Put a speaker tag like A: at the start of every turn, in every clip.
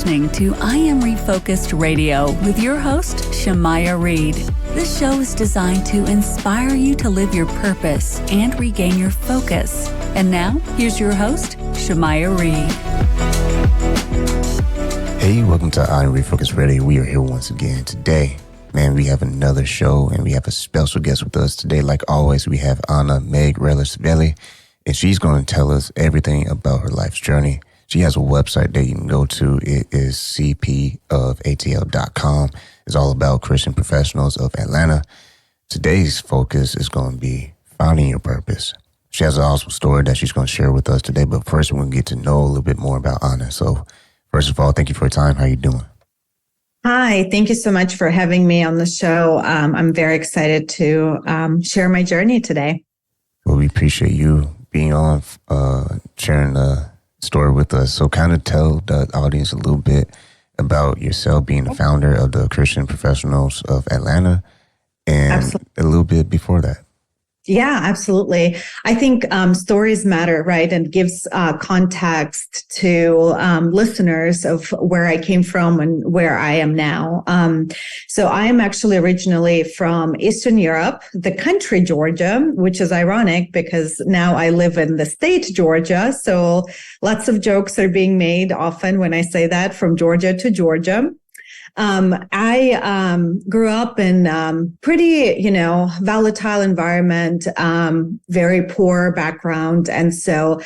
A: listening to I Am Refocused Radio with your host, Shamaya Reed. This show is designed to inspire you to live your purpose and regain your focus. And now, here's your host, Shamaya Reed.
B: Hey, welcome to I Am Refocused Radio. We are here once again today. Man, we have another show and we have a special guest with us today. Like always, we have Anna Megrelishvili, and she's going to tell us everything about her life's journey. She has a website that you can go to. It is cpofatl.com. It's all about Christian professionals of Atlanta. Today's focus is going to be finding your purpose. She has an awesome story that she's going to share with us today. But first, we're going to get to know a little bit more about Anna. So first of all, thank you for your time. How are you doing?
C: Hi, thank you so much for having me on the show. I'm very excited to share my journey today.
B: Well, we appreciate you being on, sharing the story with us. So kind of tell the audience a little bit about yourself, being the founder of the Christian Professionals of Atlanta, and Absolutely. A little bit before that.
C: Yeah, absolutely. I think stories matter, right? And gives context to listeners of where I came from and where I am now. So I am actually originally from Eastern Europe, the country Georgia, which is ironic because now I live in the state Georgia. So lots of jokes are being made often when I say that, from Georgia to Georgia. I grew up in pretty, volatile environment, very poor background. And so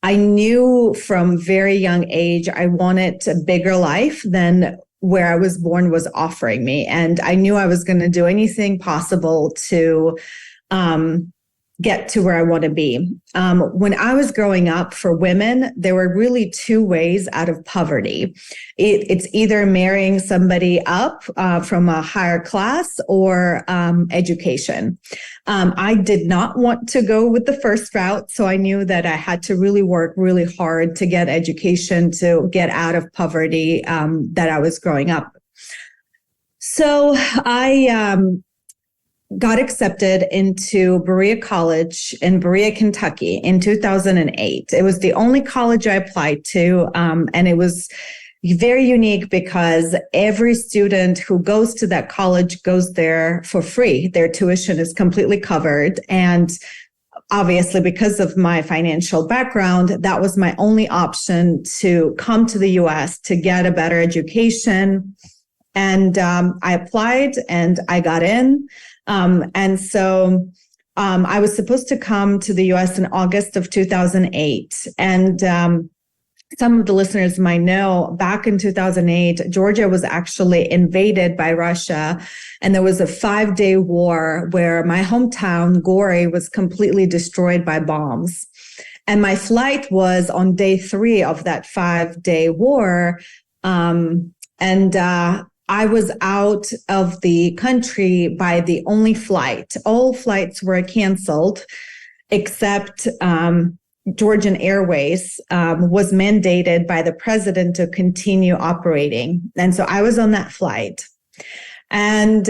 C: I knew from very young age, I wanted a bigger life than where I was born was offering me. And I knew I was going to do anything possible to get to where I want to be. When I was growing up, for women, there were really two ways out of poverty. It's either marrying somebody up from a higher class or education. I did not want to go with the first route, so I knew that I had to really work really hard to get education, to get out of poverty that I was growing up. So I got accepted into Berea College in Berea, Kentucky in 2008. It was the only college I applied to, and it was very unique because every student who goes to that college goes there for free. Their tuition is completely covered. And obviously, because of my financial background, that was my only option to come to the U.S. to get a better education. And I applied and I got in. And so I was supposed to come to the U.S. in August of 2008. And some of the listeners might know, back in 2008, Georgia was actually invaded by Russia. And there was a 5-day war where my hometown, Gori, was completely destroyed by bombs. And my flight was on day 3 of that 5-day war. I was out of the country by the only flight. All flights were canceled, except Georgian Airways was mandated by the president to continue operating. And so I was on that flight. And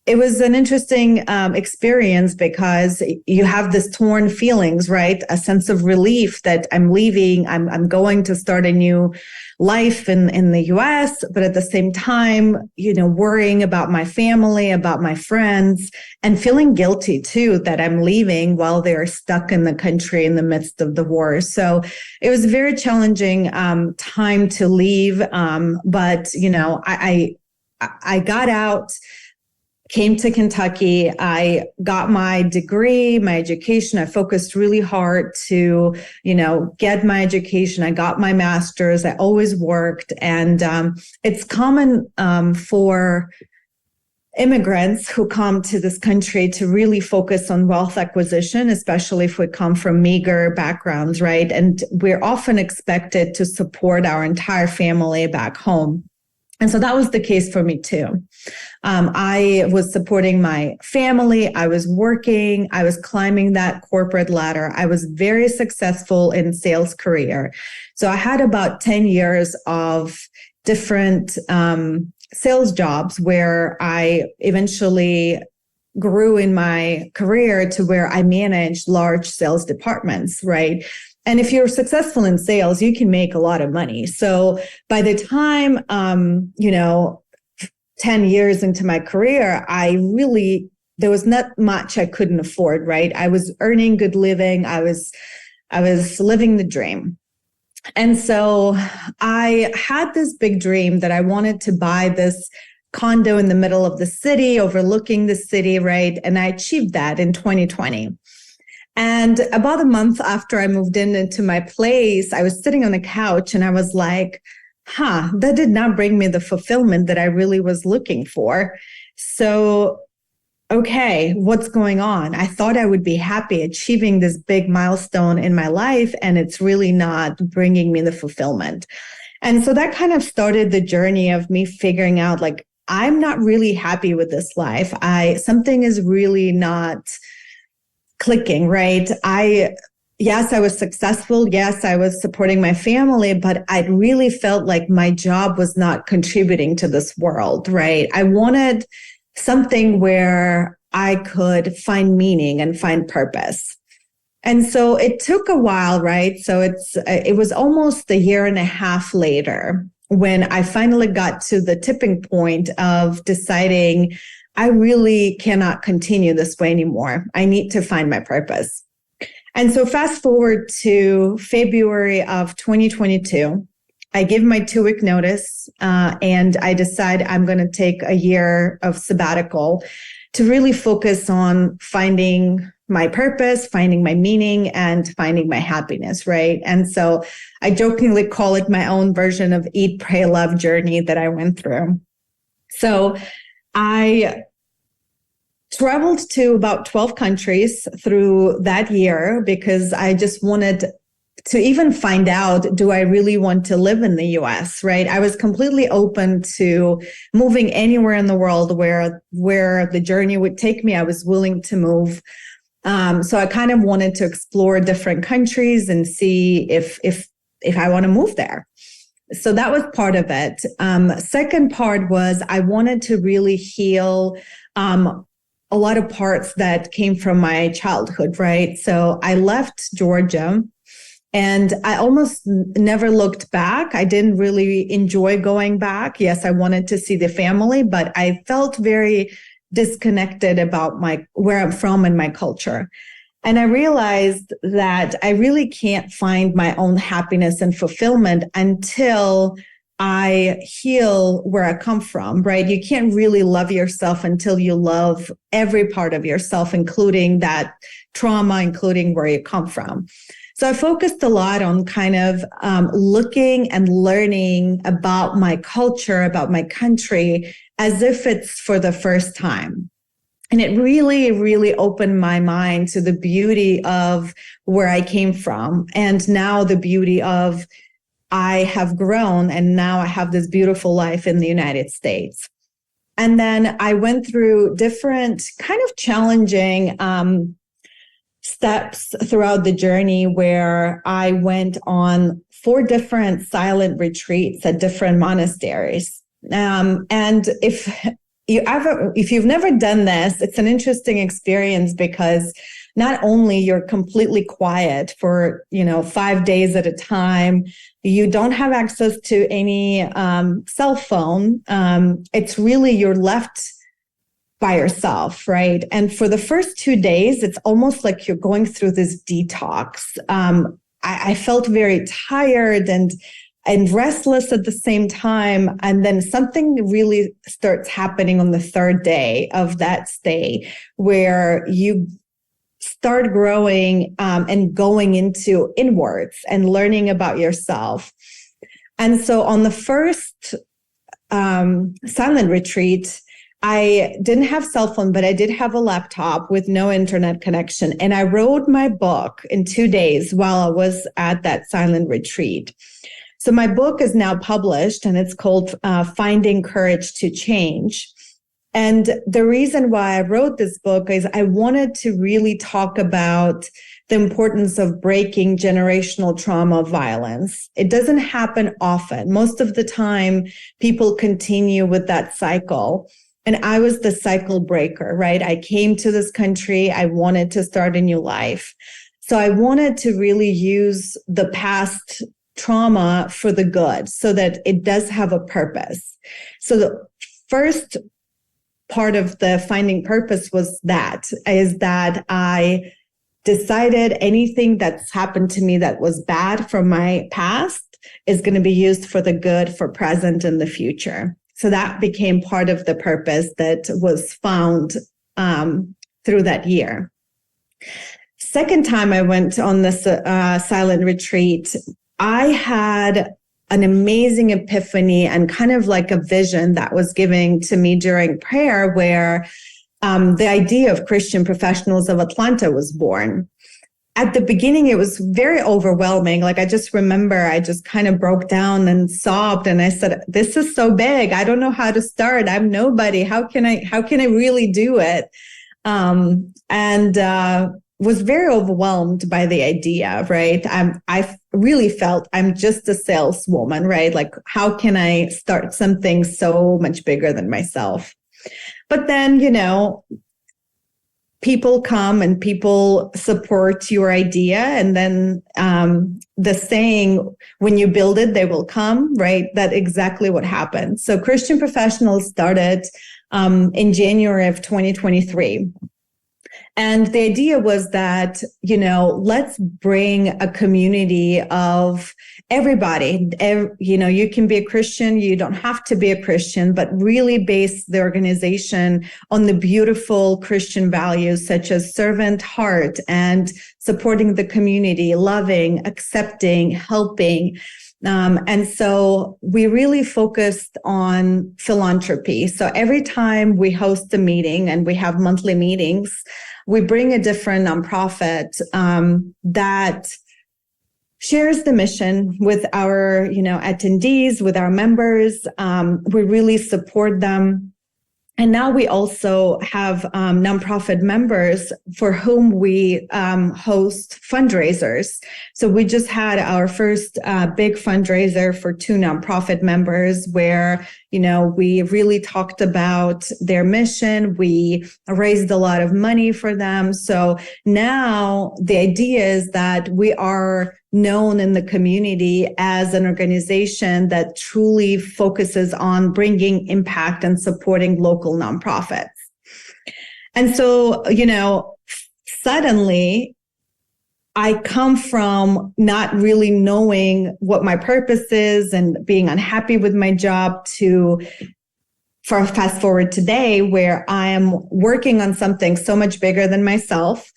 C: it was an interesting experience because you have this torn feelings, right? A sense of relief that I'm leaving, I'm going to start a new life in the US, but at the same time, worrying about my family, about my friends, and feeling guilty too that I'm leaving while they're stuck in the country in the midst of the war. So it was a very challenging time to leave. But I got out, came to Kentucky. I got my degree, my education. I focused really hard to, get my education. I got my master's. I always worked. And it's common for immigrants who come to this country to really focus on wealth acquisition, especially if we come from meager backgrounds, right? And we're often expected to support our entire family back home. And so that was the case for me too. I was supporting my family. I was working. I was climbing that corporate ladder. I was very successful in sales career. So I had about 10 years of different sales jobs where I eventually grew in my career to where I managed large sales departments, right? And if you're successful in sales, you can make a lot of money. So by the time, 10 years into my career, there was not much I couldn't afford, right? I was earning good living. I was living the dream. And so I had this big dream that I wanted to buy this condo in the middle of the city, overlooking the city, right? And I achieved that in 2020. And about a month after I moved into my place, I was sitting on the couch and I was like, that did not bring me the fulfillment that I really was looking for. So, okay, what's going on? I thought I would be happy achieving this big milestone in my life, and it's really not bringing me the fulfillment. And so that kind of started the journey of me figuring out, like, I'm not really happy with this life. Something is really not clicking, right? Yes, I was successful. Yes, I was supporting my family, but I really felt like my job was not contributing to this world, right? I wanted something where I could find meaning and find purpose. And so it took a while, right? So it was almost a year and a half later when I finally got to the tipping point of deciding I really cannot continue this way anymore. I need to find my purpose. And so fast forward to February of 2022, I give my 2-week notice and I decide I'm going to take a year of sabbatical to really focus on finding my purpose, finding my meaning, and finding my happiness, right? And so I jokingly call it my own version of Eat, Pray, Love journey that I went through. So I traveled to about 12 countries through that year because I just wanted to even find out, do I really want to live in the US, right? I was completely open to moving anywhere in the world where the journey would take me. I was willing to move. So I kind of wanted to explore different countries and see if I want to move there. So that was part of it. Second part was I wanted to really heal a lot of parts that came from my childhood, right? So I left Georgia and I almost never looked back. I didn't really enjoy going back. Yes, I wanted to see the family, but I felt very disconnected about where I'm from and my culture. And I realized that I really can't find my own happiness and fulfillment until I heal where I come from, right? You can't really love yourself until you love every part of yourself, including that trauma, including where you come from. So I focused a lot on kind of looking and learning about my culture, about my country, as if it's for the first time. And it really, really opened my mind to the beauty of where I came from. And now the beauty of I have grown and now I have this beautiful life in the United States. And then I went through different kind of challenging steps throughout the journey where I went on 4 different silent retreats at different monasteries. And if you've never done this, it's an interesting experience because not only you're completely quiet for 5 days at a time, you don't have access to any cell phone. It's really you're left by yourself, right? And for the first 2 days, it's almost like you're going through this detox. I felt very tired and restless at the same time. And then something really starts happening on the 3rd day of that stay where you start growing and going into inwards and learning about yourself. And so on the first silent retreat, I didn't have cell phone, but I did have a laptop with no internet connection. And I wrote my book in 2 days while I was at that silent retreat. So my book is now published and it's called Finding Courage to Change. And the reason why I wrote this book is I wanted to really talk about the importance of breaking generational trauma violence. It doesn't happen often. Most of the time, people continue with that cycle. And I was the cycle breaker, right? I came to this country. I wanted to start a new life. So I wanted to really use the past trauma for the good so that it does have a purpose. So the first part of the finding purpose is that I decided anything that's happened to me that was bad from my past is going to be used for the good for present and the future. So that became part of the purpose that was found through that year. Second time I went on this silent retreat, I had an amazing epiphany and kind of like a vision that was given to me during prayer where the idea of Christian Professionals of Atlanta was born. At the beginning, it was very overwhelming. Like I just remember I just kind of broke down and sobbed and I said, this is so big. I don't know how to start. I'm nobody. How can I really do it? Was very overwhelmed by the idea, right? I really felt I'm just a saleswoman, right? Like, how can I start something so much bigger than myself? But then, people come and people support your idea. And then the saying, when you build it, they will come, right? That's exactly what happened. So Christian Professionals started in January of 2023. And the idea was that, let's bring a community of everybody. You can be a Christian, you don't have to be a Christian, but really base the organization on the beautiful Christian values such as servant heart and supporting the community, loving, accepting, helping. And so we really focused on philanthropy. So every time we host a meeting and we have monthly meetings, we bring a different nonprofit that shares the mission with our, attendees, with our members. We really support them. And now we also have nonprofit members for whom we host fundraisers. So we just had our first big fundraiser for 2 nonprofit members where, we really talked about their mission. We raised a lot of money for them. So now the idea is that we are known in the community as an organization that truly focuses on bringing impact and supporting local nonprofits. And so, suddenly I come from not really knowing what my purpose is and being unhappy with my job to fast forward today where I am working on something so much bigger than myself.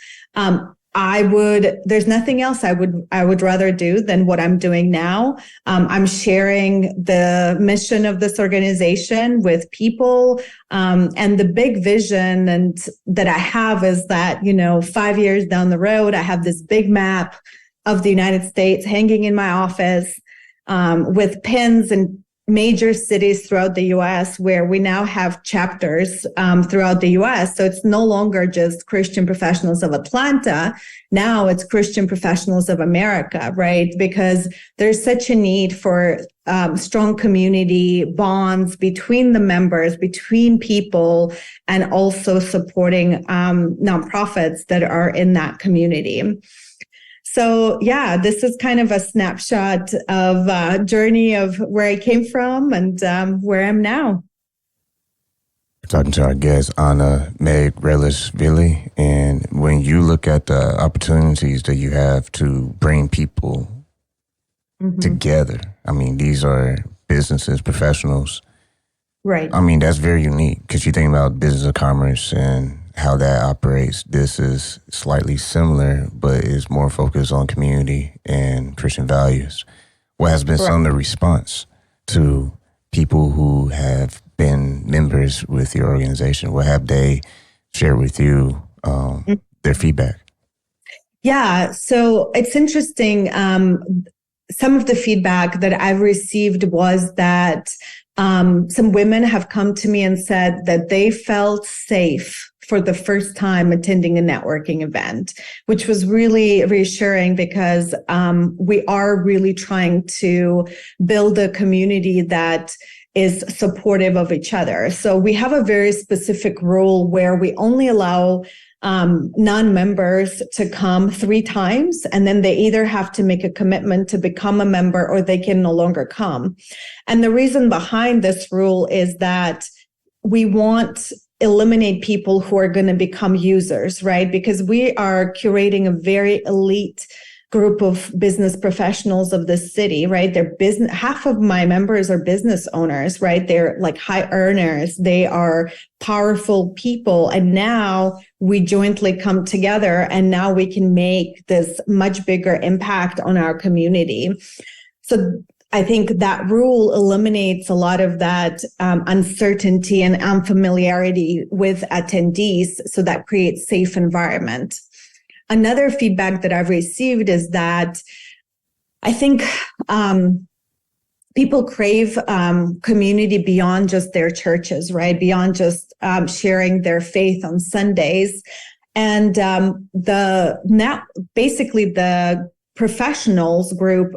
C: There's nothing else I would rather do than what I'm doing now. I'm sharing the mission of this organization with people. And the big vision and that I have is that, 5 years down the road, I have this big map of the United States hanging in my office, with pins and major cities throughout the U.S. where we now have chapters throughout the U.S. So it's no longer just Christian Professionals of Atlanta. Now it's Christian Professionals of America, right? Because there's such a need for strong community bonds between the members, between people, and also supporting nonprofits that are in that community. So yeah, this is kind of a snapshot of a journey of where I came from and where I'm now.
B: We're talking to our guest, Anna Megrelishvili. And when you look at the opportunities that you have to bring people together, I mean, these are businesses, professionals.
C: Right.
B: I mean, that's very unique because you think about business of commerce and how that operates. This is slightly similar, but is more focused on community and Christian values. What has been some of the response to people who have been members with your organization? What have they shared with you, their feedback?
C: Yeah, so it's interesting. Some of the feedback that I've received was that some women have come to me and said that they felt safe for the first time attending a networking event, which was really reassuring because we are really trying to build a community that is supportive of each other. So we have a very specific rule where we only allow non-members to come 3 times, and then they either have to make a commitment to become a member or they can no longer come. And the reason behind this rule is that we want eliminate people who are going to become users, right? Because we are curating a very elite group of business professionals of the city, right? They're business. Half of my members are business owners, right? They're like high earners. They are powerful people. And now we jointly come together, and now we can make this much bigger impact on our community. So I think that rule eliminates a lot of that uncertainty and unfamiliarity with attendees. So that creates safe environment. Another feedback that I've received is that I think people crave community beyond just their churches, right? Beyond just sharing their faith on Sundays. And basically the professionals group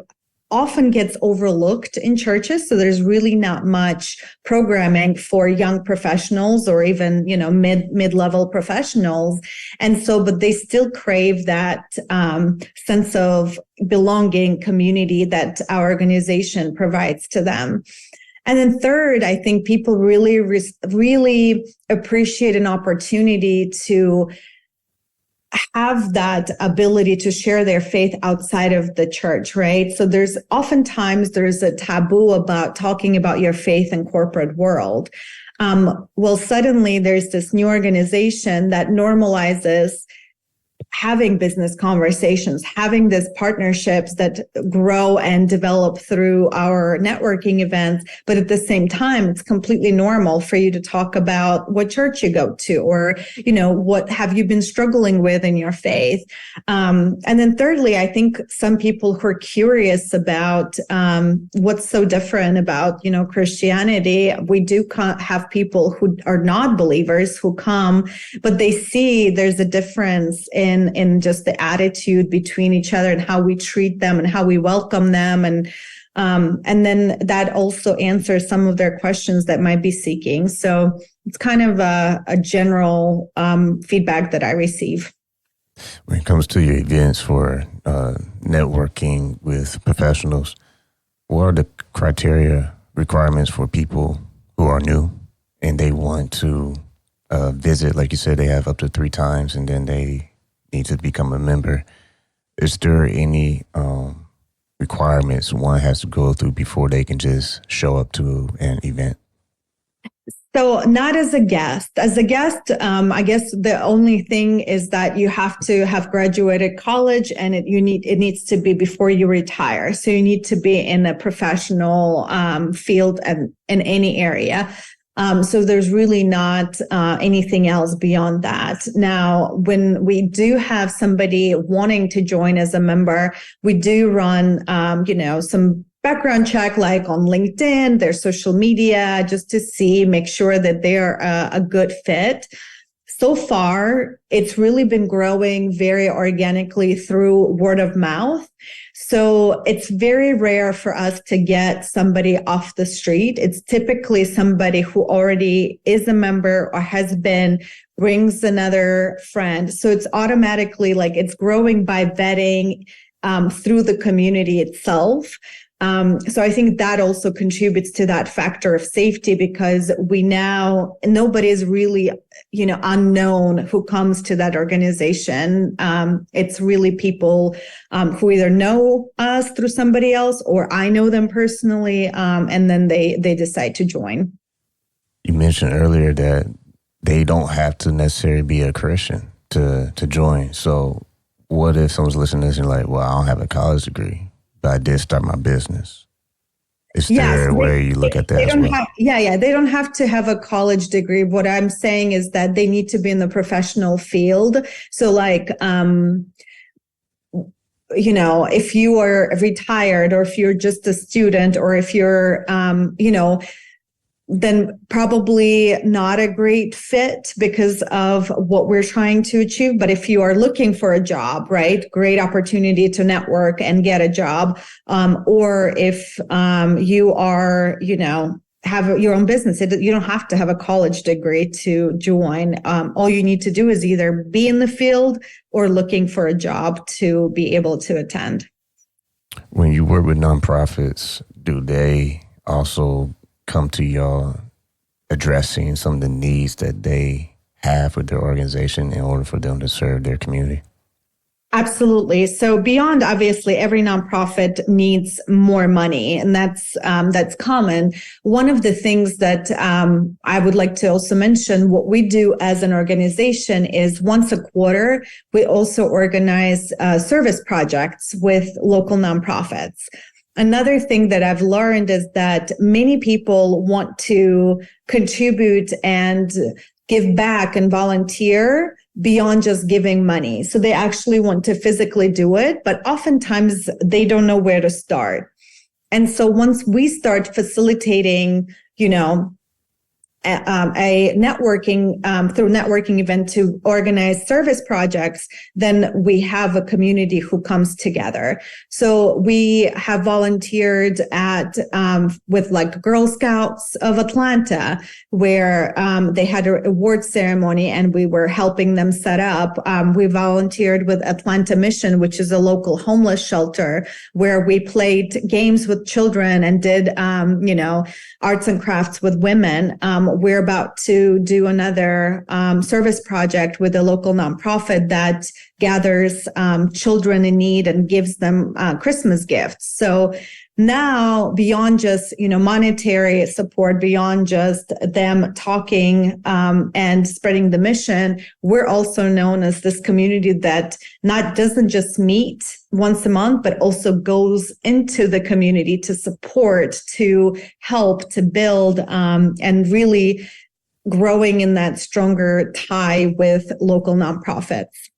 C: often gets overlooked in churches. So there's really not much programming for young professionals or even, mid-level professionals. And so, but they still crave that sense of belonging, community that our organization provides to them. And then third, I think people really appreciate an opportunity to have that ability to share their faith outside of the church, right? So there's a taboo about talking about your faith in corporate world. Well, suddenly there's this new organization that normalizes having business conversations, having these partnerships that grow and develop through our networking events. But at the same time, it's completely normal for you to talk about what church you go to, or, what have you been struggling with in your faith? And then thirdly, I think some people who are curious about what's so different about, Christianity. We do have people who are not believers who come, but they see there's a difference in just the attitude between each other and how we treat them and how we welcome them. And then that also answers some of their questions that might be seeking. So it's kind of a general feedback that I receive.
B: When it comes to your events for networking with professionals, what are the criteria, requirements for people who are new and they want to visit? Like you said, they have up to 3 times and then they need to become a member. Is there any requirements one has to go through before they can just show up to an event?
C: So not as a guest. As a guest, I guess the only thing is that you have to have graduated college, and it needs to be before you retire. So you need to be in a professional field and in any area. So there's really not anything else beyond that. Now, when we do have somebody wanting to join as a member, we do run, some background check, like on LinkedIn, their social media, just to make sure that they're a good fit. So far, it's really been growing very organically through word of mouth. So it's very rare for us to get somebody off the street. It's typically somebody who already is a member or has been, brings another friend. So it's automatically it's growing by vetting through the community itself. So I think that also contributes to that factor of safety, because nobody is really, unknown who comes to that organization. It's really people who either know us through somebody else, or I know them personally, and then they decide to join.
B: You mentioned earlier that they don't have to necessarily be a Christian to join. So what if someone's listening to this and like, well, I don't have a college degree, but I did start my business? Is there a way you look at that as well?
C: They don't have to have a college degree. What I'm saying is that they need to be in the professional field. So if you are retired, or if you're just a student, or if you're, then probably not a great fit because of what we're trying to achieve. But if you are looking for a job, right, great opportunity to network and get a job. Or if you are, have your own business. You don't have to have a college degree to join. All you need to do is either be in the field or looking for a job to be able to attend.
B: When you work with nonprofits, do they also come to y'all addressing some of the needs that they have with their organization in order for them to serve their community?
C: Absolutely. So beyond, obviously, every nonprofit needs more money, and that's common. One of the things that I would like to also mention, what we do as an organization is once a quarter, we also organize service projects with local nonprofits. Another thing that I've learned is that many people want to contribute and give back and volunteer beyond just giving money. So they actually want to physically do it, but oftentimes they don't know where to start. And so once we start facilitating, a networking through networking event to organize service projects, then we have a community who comes together. So we have volunteered at with like Girl Scouts of Atlanta, where they had an award ceremony and we were helping them set up. We volunteered with Atlanta Mission, which is a local homeless shelter, where we played games with children and did arts and crafts with women. We're about to do another service project with a local nonprofit that gathers children in need and gives them Christmas gifts. So now, beyond just monetary support, beyond just them talking and spreading the mission, we're also known as this community that doesn't just meet once a month, but also goes into the community to support, to help, to build, and really growing in that stronger tie with local nonprofits.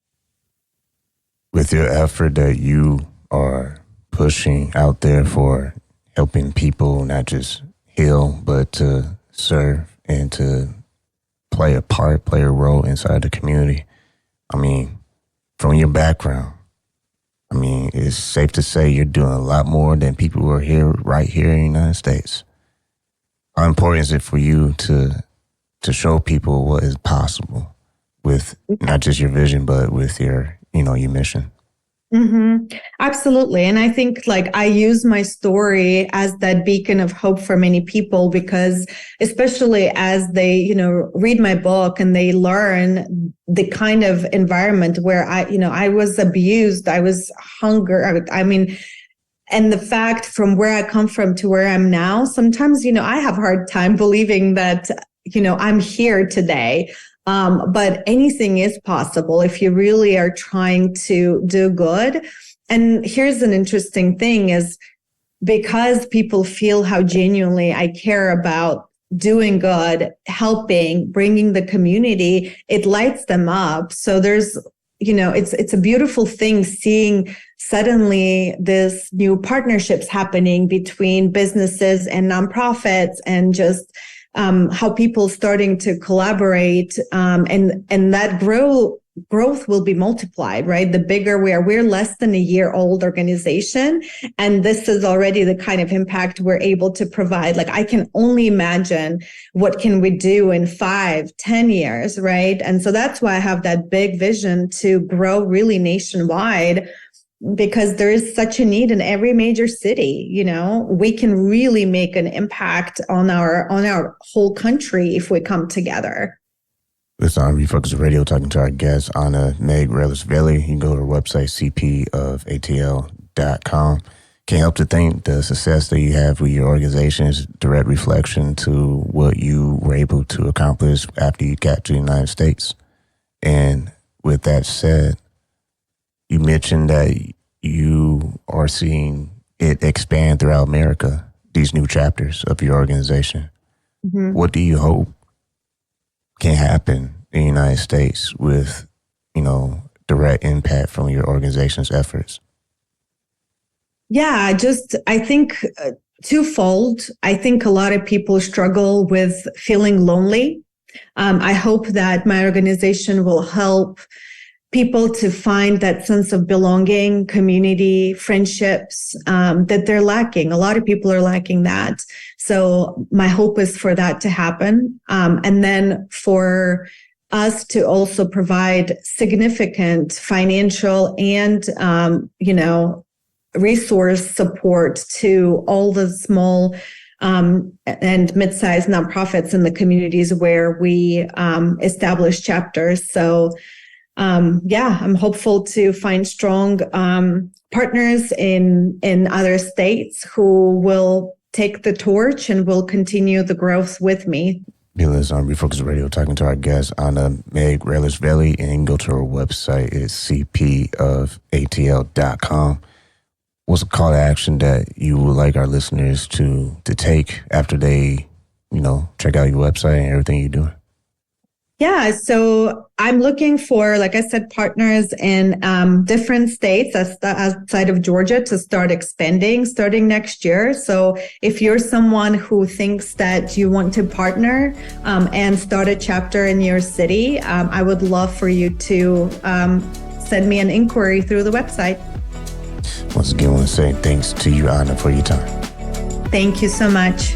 B: With your effort that you are pushing out there for helping people not just heal, but to serve and to play a role inside the community. I mean, from your background, it's safe to say you're doing a lot more than people who are right here in the United States. How important is it for you to show people what is possible with not just your vision, but with your mission?
C: Mm-hmm. Absolutely. And I think I use my story as that beacon of hope for many people, because especially as they, read my book and they learn the kind of environment where I was abused, I was hunger. And the fact from where I come from to where I'm now, sometimes, I have a hard time believing that, I'm here today. But anything is possible if you really are trying to do good. And here's an interesting thing is, because people feel how genuinely I care about doing good, helping, bringing the community, it lights them up. So there's, it's a beautiful thing seeing suddenly this new partnerships happening between businesses and nonprofits, and just how people starting to collaborate, and that growth will be multiplied, right? The bigger we're less than a year old organization. And this is already the kind of impact we're able to provide. I can only imagine what can we do in 5-10 years, right? And so that's why I have that big vision to grow really nationwide, because there is such a need in every major city. We can really make an impact on our whole country if we come together.
B: This is on Refocus Radio, talking to our guest, Anna Megrelishvili. You can go to our website, cpofatl.com. Can't help to think the success that you have with your organization is direct reflection to what you were able to accomplish after you got to the United States. And with that said, you mentioned that you are seeing it expand throughout America, these new chapters of your organization. Mm-hmm. What do you hope can happen in the United States with, direct impact from your organization's efforts?
C: Yeah, I think twofold. I think a lot of people struggle with feeling lonely. I hope that my organization will help people to find that sense of belonging, community, friendships that they're lacking. A lot of people are lacking that. So my hope is for that to happen. And then for us to also provide significant financial and, resource support to all the small and mid-sized nonprofits in the communities where we establish chapters. So I'm hopeful to find strong partners in other states who will take the torch and will continue the growth with me.
B: This is on Refocus Radio, talking to our guest, Anna Megrelishvili, and you can go to her website. It's cpofATL.com. What's a call to action that you would like our listeners to take after they, check out your website and everything you're doing?
C: Yeah, so I'm looking for, like I said, partners in different states outside of Georgia to start expanding starting next year. So if you're someone who thinks that you want to partner and start a chapter in your city, I would love for you to send me an inquiry through the website.
B: Once again, I want to say thanks to you, Anna, for your time.
C: Thank you so much.